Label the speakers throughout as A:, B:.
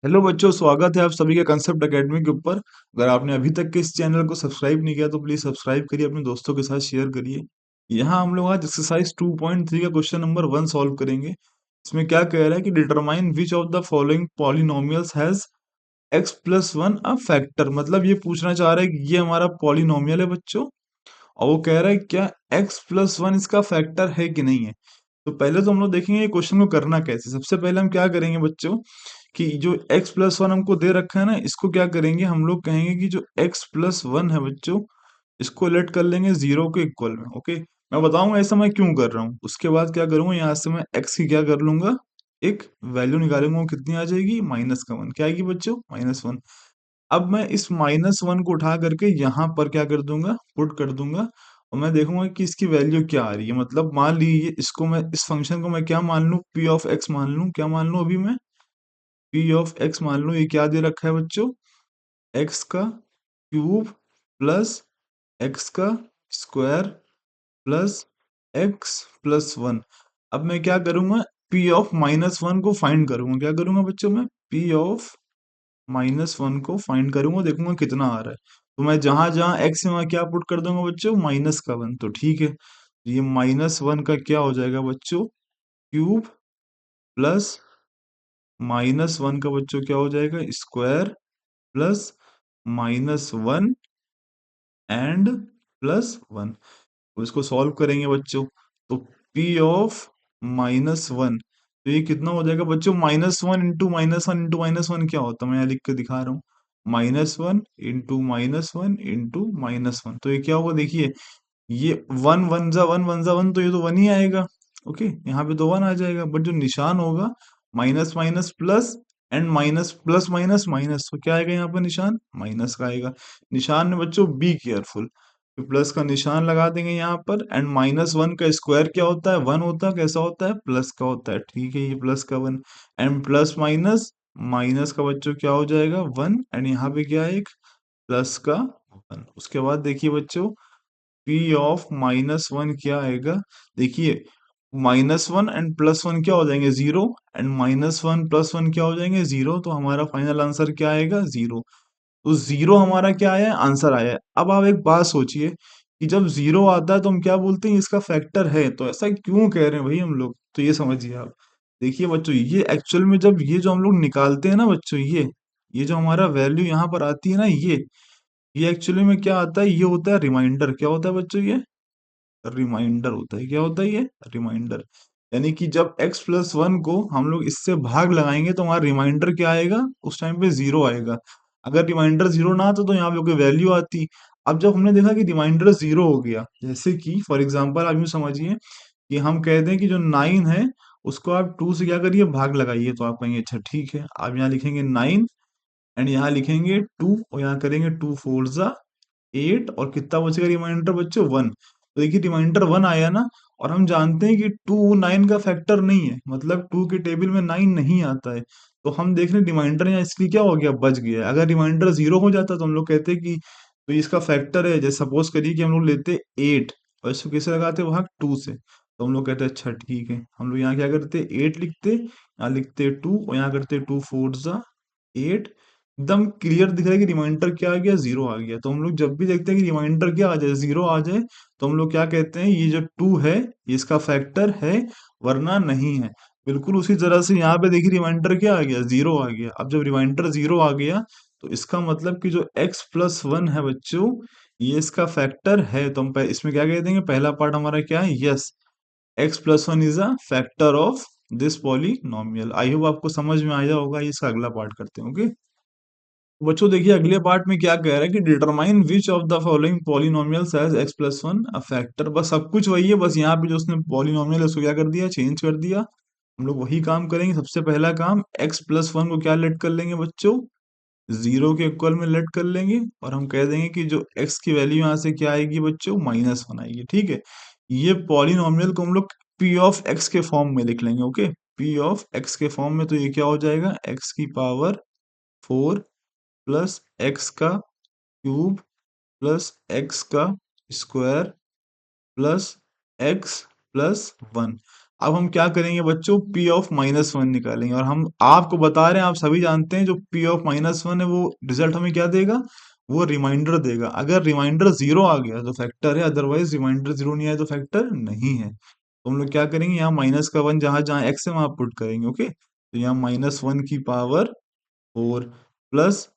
A: Hello बच्चों, स्वागत है आप सभी का कंसेप्ट एकेडमी के ऊपर। अगर आपने अभी तक के इस चैनल को सब्सक्राइब नहीं किया तो प्लीज सब्सक्राइब करिए, अपने दोस्तों के साथ शेयर करिए। यहाँ हम लोग आज एक्सरसाइज 2.3 का क्वेश्चन नंबर 1 सॉल्व करेंगे। इसमें क्या कह रहा है कि determine which of the following polynomials has x plus one a factor. मतलब ये पूछना चाह रहा है कि ये हमारा पॉलिनोमियल है बच्चों, और वो कह रहा है क्या एक्स प्लस वन इसका फैक्टर है कि नहीं है। तो पहले तो हम लोग देखेंगे ये क्वेश्चन को करना कैसे। सबसे पहले हम क्या करेंगे बच्चों कि जो x प्लस वन हमको दे रखा है ना, इसको क्या करेंगे, हम लोग कहेंगे कि जो x प्लस वन है बच्चों, इसको लेट कर लेंगे जीरो के इक्वल में। ओके, मैं बताऊंगा ऐसा मैं क्यों कर रहा हूँ। उसके बाद क्या करूंगा, यहाँ से मैं x की क्या कर लूंगा, एक वैल्यू निकालूंगा। वो कितनी आ जाएगी, माइनस का वन। क्या आएगी बच्चों, माइनस 1। अब मैं इस माइनस 1 को उठा करके यहाँ पर क्या कर दूंगा, पुट कर दूंगा। और मैं देखूंगा कि इसकी वैल्यू क्या आ रही है। मतलब मान लीजिए इसको मैं, इस फंक्शन को मैं क्या मान लूं, पी ऑफ एक्स मान लूं। क्या मान लूं, अभी मैं पी ऑफ एक्स मान लूं। ये क्या दे रखा है बच्चों, एक्स का क्यूब प्लस एक्स का square plus x plus one. अब मैं क्या करूंगा, पी ऑफ माइनस 1 को फाइंड करूंगा। क्या करूंगा बच्चों, मैं पी ऑफ माइनस 1 को फाइंड करूंगा, देखूंगा कितना आ रहा है। तो मैं जहां जहां एक्स है वहां क्या पुट कर दूंगा बच्चों, माइनस का 1। तो ठीक है, ये माइनस 1 का क्या हो जाएगा बच्चों, क्यूब प्लस माइनस 1 का बच्चों क्या हो जाएगा, square plus minus 1 and plus 1। तो इसको सॉल्व करेंगे बच्चों, तो पी ऑफ माइनस 1, तो ये कितना हो जाएगा बच्चों, minus 1 into minus 1 into minus 1 क्या होता है, मैं यहाँ लिख के दिखा रहा हूँ। Minus 1 into minus 1 into minus 1, तो ये क्या होगा, देखिए ये वन वन जा वन, तो ये तो वन ही आएगा। ओके, यहाँ पे तो वन आ जाएगा, बट जो निशान होगा minus minus plus and minus plus minus minus, तो क्या आएगा यहाँ पर निशान, माइनस का आएगा। निशान में बच्चों बी केयरफुल, प्लस का निशान लगा देंगे यहाँ पर। एंड माइनस 1 का स्क्वायर क्या होता है, वन होता है, कैसा होता है, प्लस का होता है। ठीक है, ये प्लस का 1 एंड प्लस माइनस, माइनस का बच्चों क्या हो जाएगा, 1 एंड यहाँ पे क्या है, एक प्लस का 1। उसके बाद देखिए बच्चों, पी ऑफ माइनस 1 क्या आएगा, देखिए माइनस 1 एंड प्लस 1 क्या हो जाएंगे, जीरो। एंड माइनस 1 प्लस 1 क्या हो जाएंगे, जीरो। तो हमारा फाइनल आंसर क्या आएगा, जीरो। तो जीरो हमारा क्या आया है, आंसर आया है। अब आप एक बात सोचिए कि जब जीरो आता है तो हम क्या बोलते हैं, इसका फैक्टर है। तो ऐसा क्यों कह रहे हैं भाई हम लोग, तो ये समझिए आप। देखिए बच्चों, ये एक्चुअल में जब ये जो हम लोग निकालते हैं ना बच्चों, ये जो हमारा वैल्यू यहाँ पर आती है ना, ये एक्चुअली में क्या आता है, ये होता है रिमाइंडर। क्या होता है बच्चों, ये रिमाइंडर होता है। क्या होता है ये, रिमाइंडर। यानी कि जब x+1 को हम लोग इससे भाग लगाएंगे तो हमारा रिमाइंडर क्या आएगा, उस टाइम पे जीरो आएगा। अगर रिमाइंडर जीरो ना आता तो यहाँ पे कोई वैल्यू आती। अब जब हमने देखा कि रिमाइंडर जीरो हो गया, जैसे कि फॉर एग्जांपल आप यूं समझिए कि हम कहते हैं कि जो 9 है उसको आप 2 से क्या करिए, भाग लगाइए। तो आप कहेंगे अच्छा ठीक है, आप यहाँ लिखेंगे 9 एंड यहाँ लिखेंगे 2, और यहाँ करेंगे 2 4 जा 8, और कितना बचेगा रिमाइंडर बच्चों, 1। तो देखिए रिमाइंडर 1 आया ना, और हम जानते हैं कि 2 9 का फैक्टर नहीं है, मतलब 2 के टेबल में 9 नहीं आता है। तो हम देख रहे हैं रिमाइंडर यहाँ इसलिए क्या हो गया, बच गया। अगर रिमाइंडर जीरो हो जाता तो हम लोग कहते कि तो इसका फैक्टर है। जैसे सपोज करिए कि हम लोग लेते 8 और इसको किसे लगाते भाग 2 से, तो हम लोग कहते अच्छा ठीक है, हम लोग यहाँ क्या करते, 8 लिखते, यहाँ लिखते 2, और यहाँ करते 2 4 जा 8। एकदम क्लियर दिख रहा है कि रिमाइंडर क्या आ गया, जीरो आ गया। तो हम लोग जब भी देखते हैं कि रिमाइंडर क्या आ जाए, जीरो आ जाए, तो हम लोग क्या कहते हैं, ये जो 2 है ये इसका फैक्टर है, वरना नहीं है। बिल्कुल उसी तरह से यहाँ पे देखिए रिमाइंडर क्या आ गया, जीरो आ गया। अब जब रिमाइंडर जीरो आ गया तो इसका मतलब कि जो x+1 है बच्चों, ये इसका फैक्टर है। तो हम इसमें क्या कह देंगे, पहला पार्ट हमारा क्या है, yes, x+1 is a factor of this polynomial. I hope आपको समझ में आया होगा। ये इसका अगला पार्ट करते हैं। ओके बच्चों, देखिए अगले पार्ट में क्या कह रहा है कि determine which of the following polynomials has x+1 a factor. बस सब कुछ वही है, बस यहाँ पे जो उसने पॉलिनोमियल है उसको क्या कर दिया, चेंज कर दिया। हम लोग वही काम करेंगे। सबसे पहला काम, x+1 को क्या लेट कर लेंगे बच्चों, जीरो के इक्वल में लेट कर लेंगे, और हम कह देंगे कि जो x की वैल्यू यहाँ से क्या आएगी बच्चों, माइनस 1 आएगी। ठीक है, ये पॉलिनोमियल को हम लोग p ऑफ x के फॉर्म में लिख लेंगे। ओके, p ऑफ x के फॉर्म में, तो ये क्या हो जाएगा, x⁴ प्लस एक्स का क्यूब प्लस एक्स का स्क्वायर प्लस x+1। अब हम क्या करेंगे बच्चों, पी ऑफ माइनस वन निकालेंगे, और हम आपको बता रहे हैं, आप सभी जानते हैं जो पी ऑफ माइनस वन है वो रिजल्ट हमें क्या देगा, वो रिमाइंडर देगा। अगर रिमाइंडर जीरो आ गया तो फैक्टर है, अदरवाइज रिमाइंडर जीरो नहीं आया तो फैक्टर नहीं है। तो हम लोग क्या करेंगे, यहाँ माइनस का वन जहां जहां एक्स है वहां पुट करेंगे। ओके, तो यहाँ माइनस वन की power four plus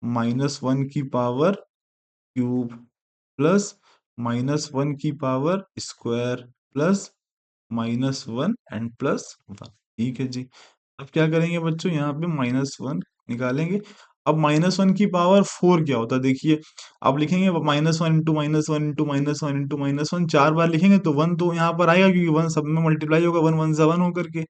A: minus one की power cube plus minus one की power square plus minus one and plus one. ठीक है जी। अब क्या करेंगे बच्चों, यहाँ पे माइनस वन निकालेंगे। अब माइनस वन की पावर फोर क्या होता है देखिए, आप लिखेंगे minus one into minus one into minus one into minus one, चार बार लिखेंगे तो वन तो यहाँ पर आएगा, क्योंकि वन सब में मल्टीप्लाई होगा, वन वन से वन होकर के।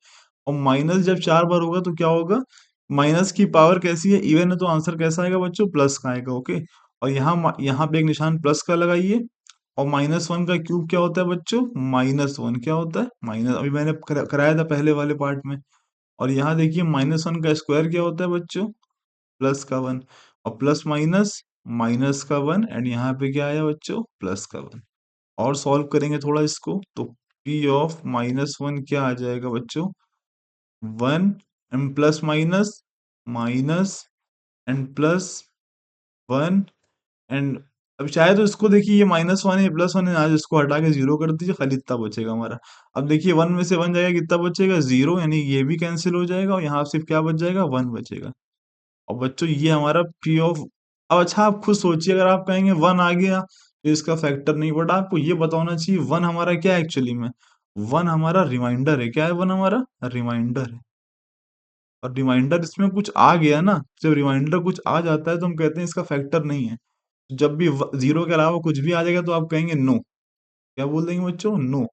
A: और माइनस जब चार बार होगा तो क्या होगा, माइनस की पावर कैसी है, इवन है, तो आंसर कैसा आएगा बच्चों, प्लस का आएगा। ओके, और यहाँ पे एक निशान प्लस का लगाइए। और माइनस वन का क्यूब क्या होता है बच्चों, माइनस वन क्या होता है, माइनस, अभी मैंने कराया था पहले वाले पार्ट में। और यहाँ देखिए माइनस वन का स्क्वायर क्या होता है बच्चों, प्लस का वन। और प्लस माइनस माइनस का वन, एंड यहाँ पे क्या आया बच्चों, प्लस का वन। और सॉल्व करेंगे थोड़ा इसको, तो पी ऑफ माइनस वन क्या आ जाएगा बच्चों, one and plus minus minus and plus one and, अब चाहे तो इसको देखिए, ये माइनस वन है प्लस वन है, आज इसको हटा के जीरो कर दीजिए, खाली इतना बचेगा हमारा। अब देखिए वन में से वन जाएगा, कितना बचेगा, जीरो, यानी ये भी कैंसिल हो जाएगा, और यहाँ सिर्फ क्या बच जाएगा, वन बचेगा। और बच्चों ये हमारा पी ऑफ, अब अच्छा आप खुद सोचिए, अगर आप कहेंगे वन आ गया तो इसका फैक्टर नहीं, बट आपको ये बताना चाहिए वन हमारा क्या है एक्चुअली में, वन हमारा रिमाइंडर है। क्या है, वन हमारा रिमाइंडर है। और रिमाइंडर इसमें कुछ आ गया ना, जब रिमाइंडर कुछ आ जाता है तो हम कहते हैं इसका फैक्टर नहीं है। जब भी जीरो के अलावा कुछ भी आ जाएगा तो आप कहेंगे नो, क्या बोल देंगे बच्चों, no,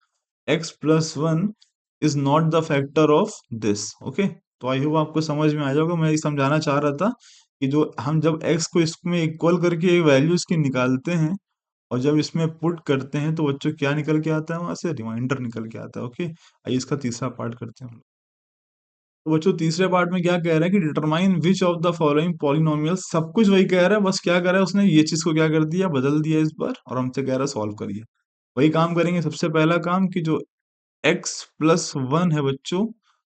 A: x plus one is not the factor of this. Okay, तो आई होप आपको समझ में आ जाएगा। मैं ये समझाना चाह रहा था कि जो हम जब एक्स को इसमें इक्वल करके वैल्यूज की निकालते हैं और जब इसमें पुट करते हैं तो बच्चों क्या निकल के आता है, वहां से रिमाइंडर निकल के आता है। ओके, आइए इसका तीसरा पार्ट करते हैं हम लोग। तो बच्चों तीसरे पार्ट में क्या कह रहा है कि determine which of the following polynomial, सब कुछ वही कह रहा है, बस क्या कर रहा है उसने ये चीज को क्या कर दिया, बदल दिया इस बार, और हमसे कह रहा है सॉल्व करिए। वही काम करेंगे, सबसे पहला काम कि जो x प्लस वन है बच्चों,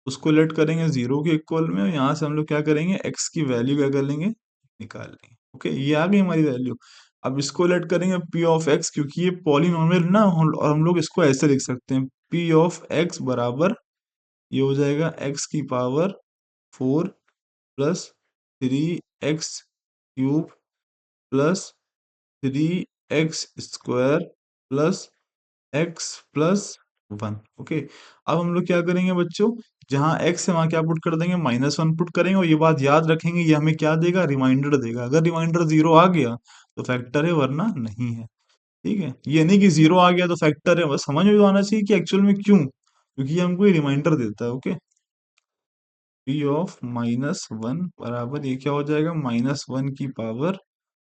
A: उसको लेट करेंगे जीरो के इक्वल में, और यहाँ से हम लोग क्या करेंगे, x की वैल्यू क्या कर लेंगे, निकाल लेंगे। ओके, ये आ गई हमारी वैल्यू। अब इसको लेट करेंगे p ऑफ x, क्योंकि ये पॉलिनोमियल ना, और हम लोग इसको ऐसे लिख सकते हैं, p ऑफ x बराबर, ये हो जाएगा x की power four plus three x cube plus three x square plus x plus one. Okay, अब हम लोग क्या करेंगे बच्चों, जहां एक्स है वहां क्या पुट कर देंगे, माइनस वन पुट करेंगे, और ये बात याद रखेंगे ये हमें क्या देगा, रिमाइंडर देगा। अगर रिमाइंडर जीरो आ गया तो फैक्टर है, वरना नहीं है। ठीक है, ये नहीं कि जीरो आ गया तो फैक्टर है, बस समझ में तो आना चाहिए कि एक्चुअल में क्यों, क्योंकि ये हमको रिमाइंडर देता है। Okay, P of minus one बराबर, ये क्या हो जाएगा, माइनस वन की पावर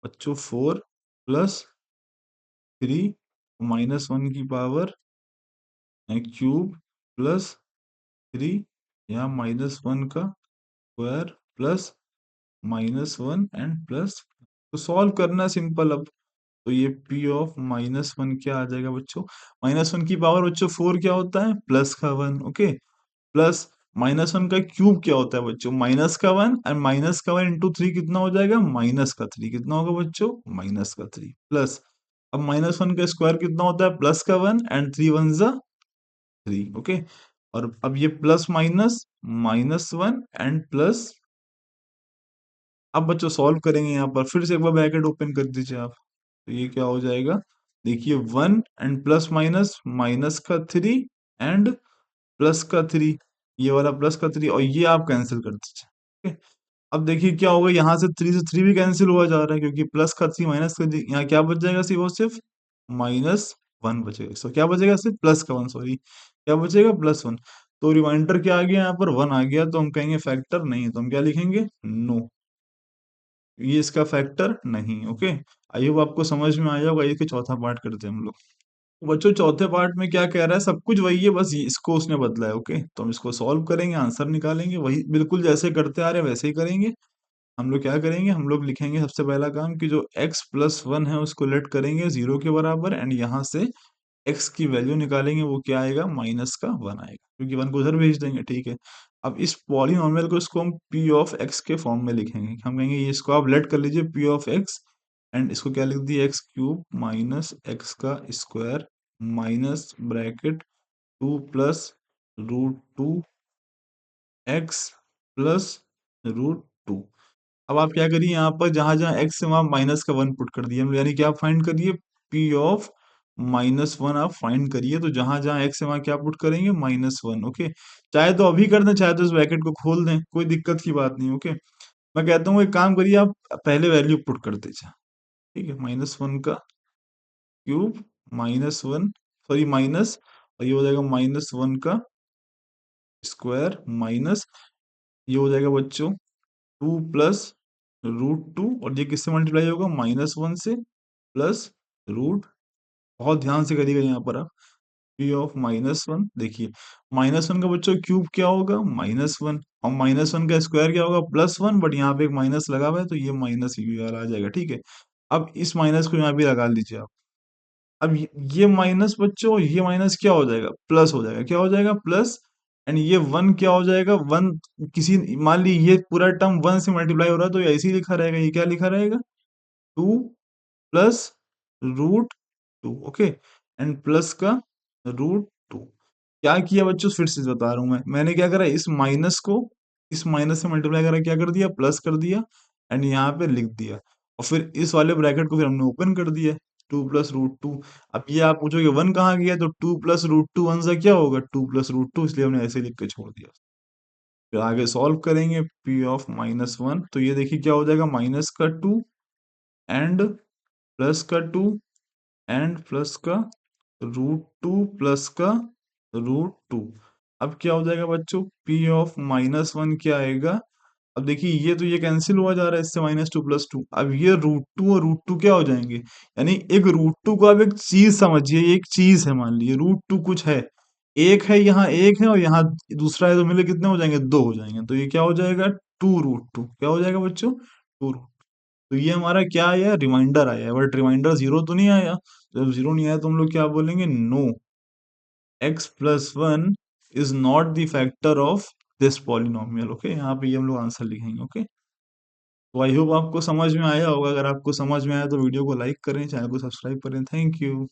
A: बच्चों four plus three minus one की पावर क्यूब प्लस थ्री, यहाँ माइनस वन का square plus minus one and plus. तो सॉल्व करना सिंपल। अब तो ये p ऑफ माइनस वन क्या आ जाएगा बच्चों, माइनस वन की पावर बच्चों फोर क्या होता है, प्लस का one. Okay, plus minus one का क्यूब क्या होता है बच्चों, माइनस का वन, एंड माइनस का वन इंटू थ्री कितना हो जाएगा, माइनस का थ्री। कितना होगा बच्चों, माइनस का थ्री प्लस, अब माइनस वन का स्क्वायर कितना होता है, प्लस का वन, एंड थ्री वन जा थ्री। ओके, और अब ये plus minus minus one and plus. अब बच्चों सॉल्व करेंगे, यहाँ पर फिर से एक बार ब्रैकेट ओपन कर दीजिए आप, तो ये क्या हो जाएगा, देखिए one and plus minus minus का थ्री एंड प्लस का थ्री, ये वाला प्लस का थ्री, और ये आप कैंसिल कर दीजिए। ओके, अब देखिए क्या होगा, यहाँ से थ्री भी कैंसिल हुआ जा रहा है, क्योंकि प्लस का थ्री माइनस का थ्री, यहाँ क्या बच जाएगा, सिर्फ और सिर्फ माइनस वन बचेगा। सो क्या बचेगा, सिर्फ प्लस का वन, सॉरी, क्या बचेगा, प्लस वन। तो रिमाइंडर क्या आ गया, यहाँ पर वन आ गया, तो हम कहेंगे फैक्टर नहीं है, तो हम क्या लिखेंगे, नो, ये इसका फैक्टर नहीं। ओके, आई होप आपको समझ में आया होगा। ये कि चौथा पार्ट करते हैं हम लोग। तो बच्चों चौथे पार्ट में क्या कह रहा है, सब कुछ वही है, बस इसको उसने बदला है। ओके, तो हम इसको सॉल्व करेंगे, आंसर निकालेंगे, वही बिल्कुल जैसे करते आ रहे हैं वैसे ही करेंगे। हम लोग क्या करेंगे, हम लोग लिखेंगे सबसे पहला काम कि जो x प्लस वन है उसको लेट करेंगे जीरो के बराबर, एंड यहाँ से एक्स की वैल्यू निकालेंगे वो क्या आएगा, माइनस का वन आएगा, क्योंकि वन को उधर भेज देंगे, ठीक है। अब इस पॉलिनॉमियल को इसको हम पी ऑफ एक्स के फॉर्म में लिखेंगे, हम कहेंगे ये इसको आप लेट कर लीजिए पी ऑफ एक्स, एंड इसको क्या लिख दिया, एक्स क्यूब माइनस एक्स का square minus bracket two plus root two x plus root two. अब आप क्या करिए, यहाँ पर जहां जहां एक्स है वहां माइनस का वन पुट कर दिए हम, यानी कि आप फाइंड करिए पी ऑफ माइनस वन, आप फाइंड करिए, तो जहां जहां एक्स है वहां क्या पुट करेंगे, माइनस वन, ओके। चाहे तो अभी कर दें, चाहे तो इस ब्रैकेट को खोल दें, कोई दिक्कत की बात नहीं, ओके। मैं कहता हूँ एक काम करिए, आप पहले वैल्यू पुट कर दीजिए, ठीक है। माइनस वन का cube minus one, sorry minus, और ये हो जाएगा माइनस वन का स्क्वायर माइनस, ये हो जाएगा बच्चों टू प्लस रूट टू, और ये किससे मल्टीप्लाई होगा, माइनस वन से प्लस रूट, बहुत ध्यान से करिएगा यहाँ पर आप, पी ऑफ माइनस वन, देखिए माइनस वन का बच्चों क्यूब क्या होगा, माइनस वन, और माइनस वन का स्क्वायर क्या होगा, प्लस वन, बट यहाँ पे एक माइनस लगा हुआ है तो ये माइनस ये वाला आ जाएगा, ठीक है। अब इस माइनस को यहाँ भी लगा लीजिए आप। अब ये माइनस बच्चों, ये माइनस क्या हो जाएगा, प्लस हो जाएगा, क्या हो जाएगा, प्लस, एंड ये वन क्या हो जाएगा, वन, किसी, मान ली ये पूरा टर्म वन से मल्टीप्लाई हो रहा है तो ये ऐसे ही लिखा रहेगा, ये क्या लिखा रहेगा, two plus root two, okay, and plus का रूट टू। क्या किया बच्चों, फिर से बता रहा हूं मैंने क्या करा, इस माइनस को इस माइनस से मल्टीप्लाई करा, क्या कर दिया, प्लस कर दिया, एंड यहाँ पे लिख दिया, और फिर इस वाले ब्रैकेट को फिर हमने ओपन कर दिया, टू प्लस रूट टू। अब ये आप पूछोगे वन कहाँ गया, तो two plus root two one सा क्या होगा, टू प्लस रूट टू, इसलिए हमने ऐसे लिख के छोड़ दिया। फिर आगे सॉल्व करेंगे, पी ऑफ माइनस वन, तो ये देखिए क्या हो जाएगा, माइनस का टू एंड प्लस का टू एंड प्लस का रूट टू प्लस का रूट टू। अब क्या हो जाएगा बच्चों, पी ऑफ माइनस वन क्या आएगा, अब देखिए ये तो ये कैंसिल हुआ जा रहा है इससे, माइनस टू प्लस टू, अब ये रूट टू और रूट टू क्या हो जाएंगे, यानी एक रूट टू को आप एक चीज समझिए, ये एक चीज है, मान लीजिए रूट टू कुछ है, एक है यहाँ, एक है और यहाँ दूसरा है, तो मिले कितने हो जाएंगे, दो हो जाएंगे, तो ये क्या हो जाएगा, टू रूट टू, क्या हो जाएगा बच्चों, टू। तो ये हमारा क्या आया, रिमाइंडर आया, बट रिमाइंडर जीरो तो नहीं आया, जब जीरो नहीं आया तो हम लोग क्या बोलेंगे, no, x plus one is not the factor of this polynomial, okay. यहाँ पे ये हम लोग आंसर लिखेंगे, ओके। तो आई होप आपको समझ में आया होगा, अगर आपको समझ में आया तो वीडियो को लाइक करें, चैनल को सब्सक्राइब करें, थैंक यू।